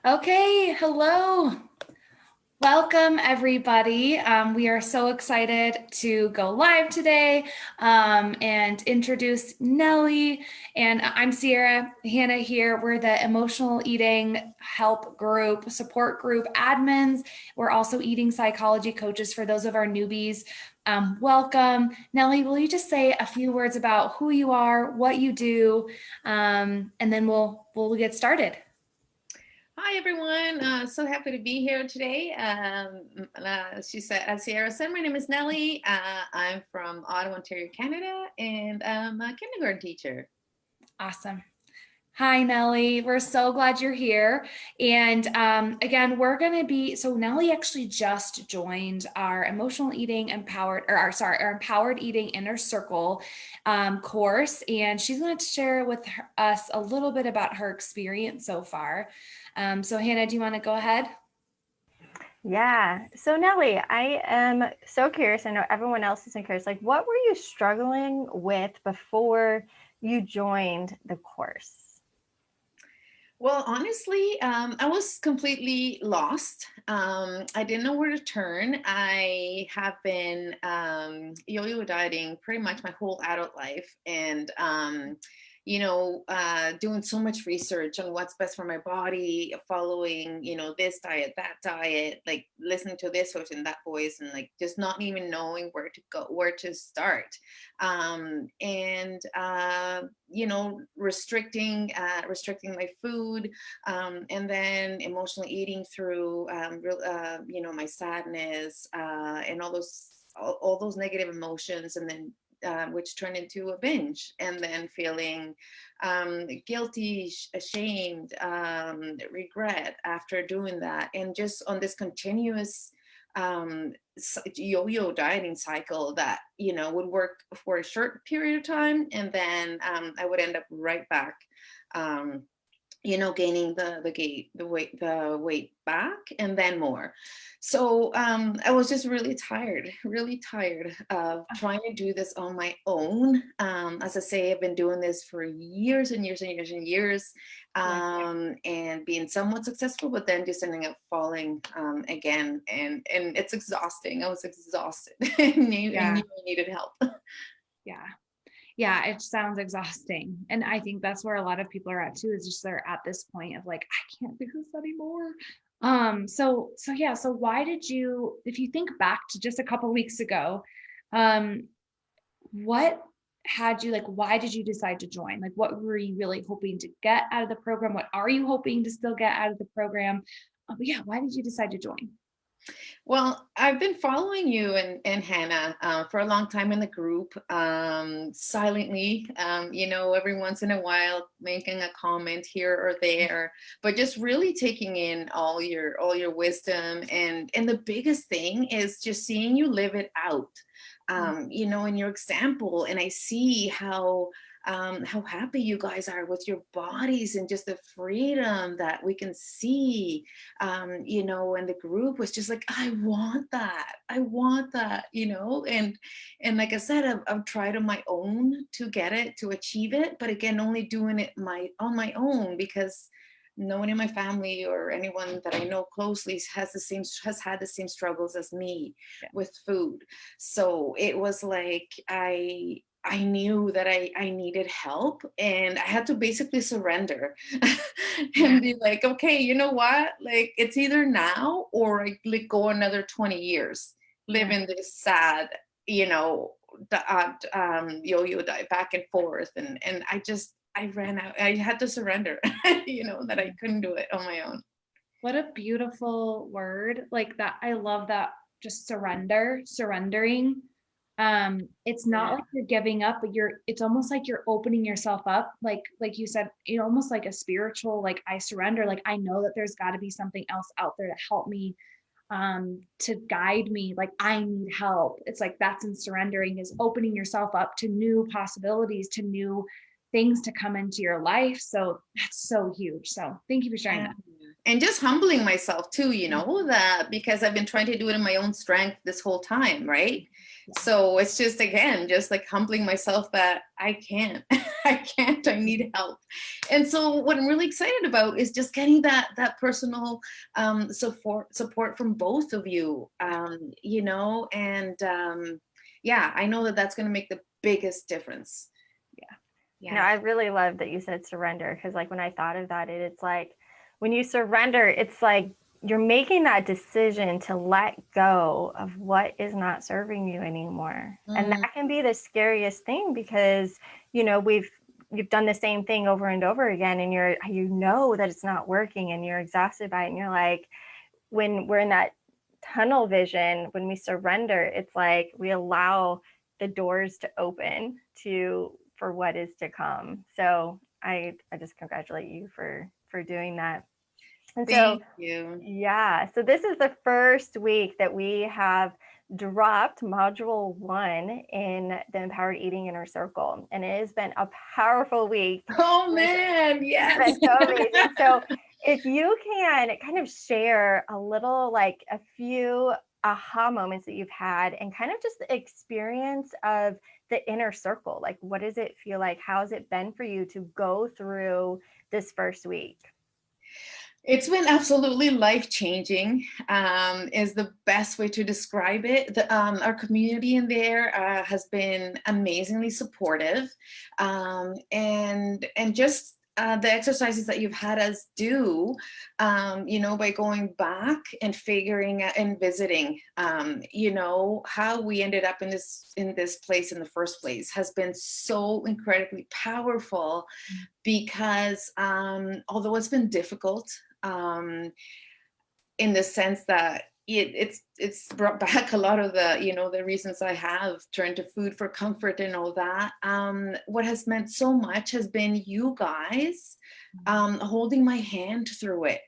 Okay, hello. Welcome, everybody. We are so excited to go live today and introduce Nelly. And I'm Sierra, Hannah here. We're the emotional eating help group, support group admins. We're also eating psychology coaches for those of our newbies. Welcome. Nelly, will you just say a few words about who you are, what you do, and then we'll get started. Hi everyone, so happy to be here today. She said, as Sierra said, my name is Nelly. I'm from Ottawa, Ontario, Canada, and I'm a kindergarten teacher. Awesome. Hi, Nelly. We're so glad you're here. And again, we're going to be so Nelly actually just joined our emotional eating empowered, or our empowered eating inner circle course. And she's going to share with us a little bit about her experience so far. So, Hannah, do you want to go ahead? Yeah. So Nelly, I am so curious. I know everyone else is curious. Like, what were you struggling with before you joined the course? Well, honestly, I was completely lost. I didn't know where to turn. I have been yo-yo dieting pretty much my whole adult life, and doing so much research on what's best for my body, following, this diet, that diet, like listening to this voice and that voice, and like just not even knowing where to go, where to start. And restricting my food, and then emotionally eating through my sadness, and all those negative emotions, and then which turned into a binge, and then feeling guilty, ashamed, regret after doing that, and just on this continuous yo-yo dieting cycle that would work for a short period of time, and then I would end up right back, um, gaining the weight back, and then more. So I was just really tired of trying to do this on my own. As I say, I've been doing this for years and years and years and years, and being somewhat successful, but then just ending up falling again, and it's exhausting. I was exhausted. I knew I needed help. Yeah. Yeah, it sounds exhausting. And I think that's where a lot of people are at too, is just they're at this point of like, I can't do this anymore. So why did you, if you think back to just a couple weeks ago, um, what had you like, why did you decide to join? Like, what were you really hoping to get out of the program? What are you hoping to still get out of the program? But yeah, why did you decide to join? Well, I've been following you and Hannah for a long time in the group, silently, every once in a while making a comment here or there, but just really taking in all your wisdom, and the biggest thing is just seeing you live it out, in your example, and I see how happy you guys are with your bodies, and just the freedom that we can see, and the group was just like, I want that, and like I said, I've tried on my own to get it, to achieve it, but again, only doing it on my own, because no one in my family or anyone that I know closely has had the same struggles as me with food. So it was like I knew that I needed help, and I had to basically surrender and be like, okay, you know what? Like, it's either now or I like go another 20 years living this sad, yo-yo diet back and forth. And I ran out. I had to surrender, that I couldn't do it on my own. What a beautiful word. Like that. I love that. Just surrendering. It's not Yeah. like you're giving up, but it's almost like you're opening yourself up. Like you said, almost like a spiritual, like I surrender, like I know that there's got to be something else out there to help me, to guide me. Like I need help. It's like that's in surrendering, is opening yourself up to new possibilities, to new things to come into your life. So that's so huge. So thank you for sharing Yeah. that. And just humbling myself too, that because I've been trying to do it in my own strength this whole time, right? So it's just, again, just like humbling myself that I can't, I need help. And so what I'm really excited about is just getting that personal support from both of you, and yeah, I know that that's going to make the biggest difference. No, I really love that you said surrender, because like when I thought of that, it's like when you surrender, it's like you're making that decision to let go of what is not serving you anymore. And that can be the scariest thing, because you've done the same thing over and over again, and you know that it's not working, and you're exhausted by it, and you're like, when we're in that tunnel vision, when we surrender, it's like we allow the doors to open for what is to come. So I just congratulate you for doing that. And so, Thank you. yeah, so this is the first week that we have dropped module 1 in the Empowered Eating Inner Circle, and it has been a powerful week. Oh man, yes. It's been so amazing. So if you can kind of share a little, like a few aha moments that you've had, and kind of just the experience of the inner circle, like what does it feel like? How's it been for you to go through this first week? It's been absolutely life-changing, is the best way to describe it. Our community in there has been amazingly supportive, and just the exercises that you've had us do, by going back and figuring out and visiting, how we ended up in this place in the first place has been so incredibly powerful, because although it's been difficult, in the sense that it's brought back a lot of the reasons I have turned to food for comfort and all that. What has meant so much has been you guys holding my hand through it.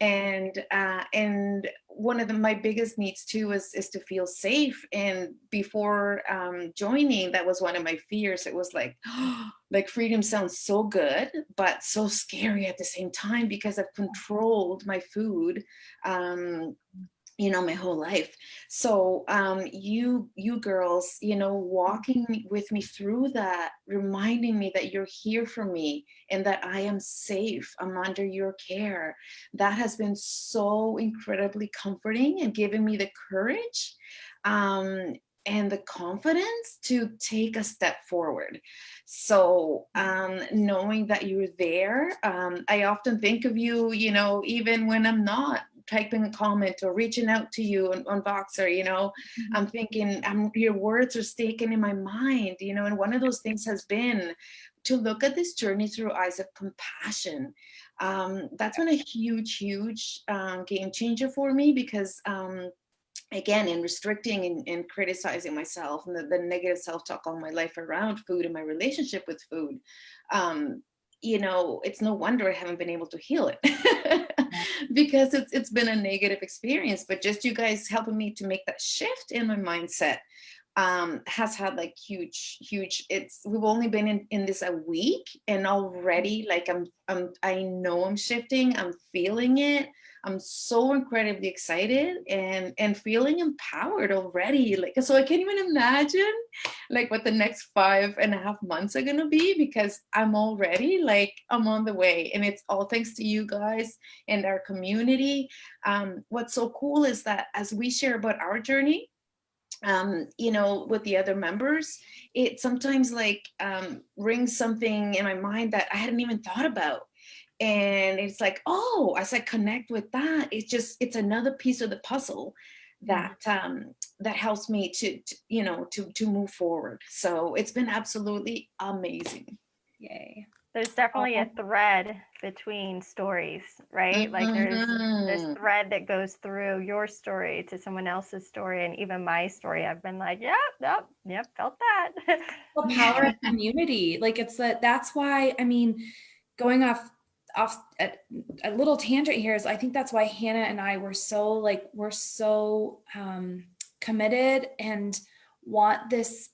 And one of my biggest needs too is to feel safe. And before joining, that was one of my fears. It was like, like freedom sounds so good, but so scary at the same time, because I've controlled my food, my whole life. So you girls, walking with me through that, reminding me that you're here for me and that I am safe, I'm under your care, that has been so incredibly comforting and giving me the courage and the confidence to take a step forward. So knowing that you're there, I often think of you, even when I'm not typing a comment or reaching out to you on Voxer, I'm thinking, your words are sticking in my mind, and one of those things has been to look at this journey through eyes of compassion. That's been a huge game changer for me, because again, in restricting and criticizing myself and the negative self-talk all my life around food and my relationship with food, it's no wonder I haven't been able to heal it because it's been a negative experience. But just you guys helping me to make that shift in my mindset has had like huge we've only been in this a week, and already like I know I'm shifting, I'm feeling it, I'm so incredibly excited and feeling empowered already. Like, so I can't even imagine like what the next 5.5 months are gonna be, because I'm already like, I'm on the way, and it's all thanks to you guys and our community. What's so cool is that as we share about our journey, with the other members, it sometimes like rings something in my mind that I hadn't even thought about. And it's like, oh, as I connect with that, it's another piece of the puzzle that that helps me to move forward. So it's been absolutely amazing. Yay. There's definitely a thread between stories, right? Like there's thread that goes through your story to someone else's story, and even my story. I've been like, yep, felt that. The power of community. Like that's why, I mean, going off a little tangent here is, I think that's why Hannah and I were so committed and want this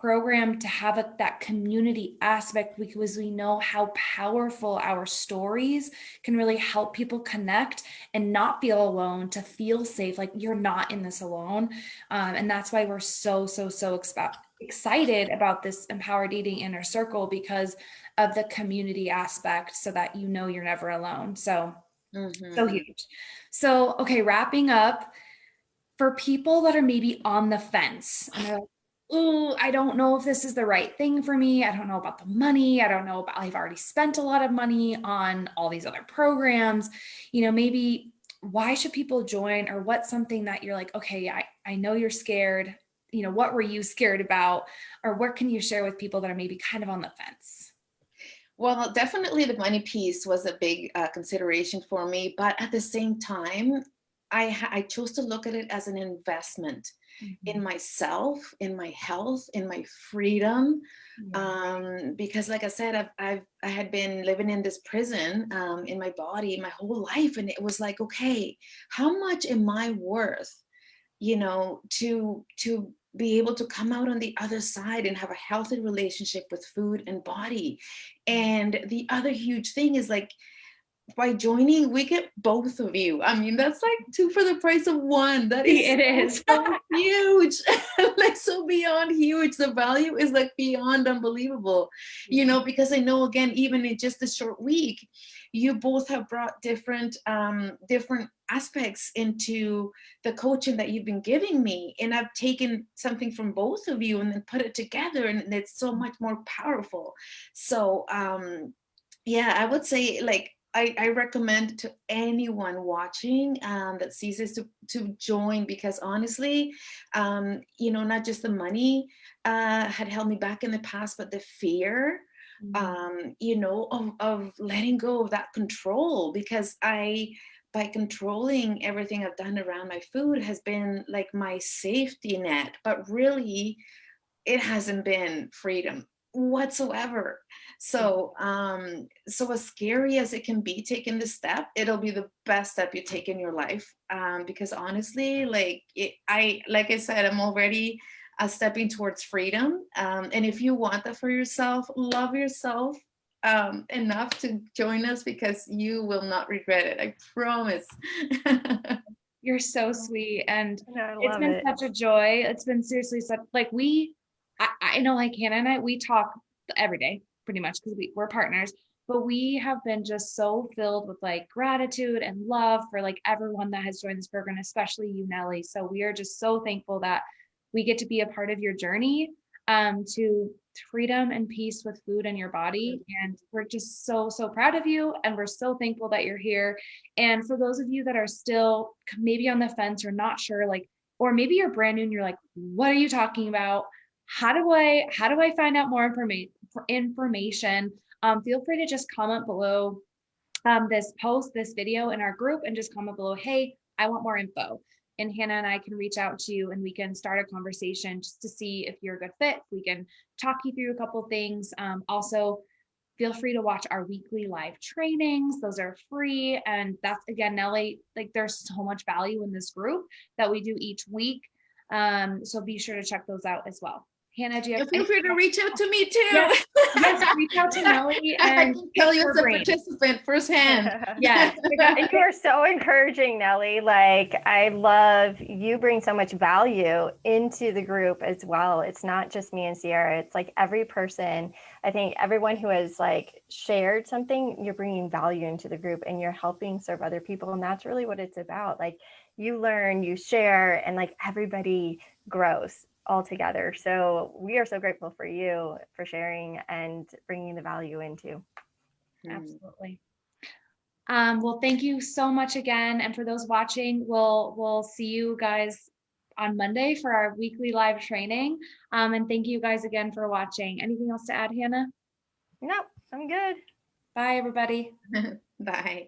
program to have that community aspect, because we know how powerful our stories can really help people connect and not feel alone, to feel safe, like you're not in this alone. And that's why we're so excited about this Empowered Eating Inner Circle, because of the community aspect, so that you know you're never alone. So so huge. So, okay, wrapping up, for people that are maybe on the fence and they're like, oh, I don't know if this is the right thing for me. I don't know about the money. I don't know about, I've already spent a lot of money on all these other programs. Maybe why should people join, or what's something that you're like, okay, I know you're scared. What were you scared about? Or what can you share with people that are maybe kind of on the fence? Well, definitely the money piece was a big consideration for me, but at the same time, I chose to look at it as an investment in myself, in my health, in my freedom. Because like I said, I had been living in this prison in my body my whole life. And it was like, okay, how much am I worth, to be able to come out on the other side and have a healthy relationship with food and body. And the other huge thing is, like, by joining, we get both of you. I mean, that's like 2 for the price of 1. That is so huge. Like, so beyond huge. The value is like beyond unbelievable, because I know, again, even in just a short week, you both have brought different aspects into the coaching that you've been giving me. And I've taken something from both of you and then put it together, and it's so much more powerful. So, yeah, I would say, like, I recommend to anyone watching that sees this to join, because honestly, not just the money had held me back in the past, but the fear, of letting go of that control, because by controlling everything I've done around my food has been like my safety net, but really it hasn't been freedom whatsoever. So as scary as it can be taking this step, it'll be the best step you take in your life, because honestly, like I said, I'm already stepping towards freedom, and if you want that for yourself, love yourself enough to join us, because you will not regret it, I promise. You're so sweet, and it's been such a joy. It's been seriously such, like, I know, like, Hannah and I, we talk every day pretty much, because we're partners, but we have been just so filled with like gratitude and love for like everyone that has joined this program, especially you, Nelly. So we are just so thankful that we get to be a part of your journey to freedom and peace with food and your body. And we're just so proud of you, and we're so thankful that you're here. And for those of you that are still maybe on the fence or not sure, like, or maybe you're brand new and you're like, what are you talking about? How do I find out more information? Feel free to just comment below this video in our group, and just comment below, hey, I want more info. And Hannah and I can reach out to you, and we can start a conversation just to see if you're a good fit. We can talk you through a couple of things. Also, feel free to watch our weekly live trainings. Those are free. And that's, again, Nelly, like, there's so much value in this group that we do each week. So be sure to check those out as well. Hannah, do you have feel free to reach out to me too? Yes, reach out to Nelly, and I can tell you as a participant firsthand. Yes. You are so encouraging, Nelly. Like, I love, you bring so much value into the group as well. It's not just me and Sierra. It's like every person, I think everyone who has like shared something, you're bringing value into the group, and you're helping serve other people. And that's really what it's about. Like, you learn, you share, and like everybody grows all together. So we are so grateful for you for sharing and bringing the value into. Absolutely. Well, thank you so much again. And for those watching, we'll see you guys on Monday for our weekly live training. And thank you guys again for watching. Anything else to add, Hannah? No, I'm good. Bye, everybody. Bye.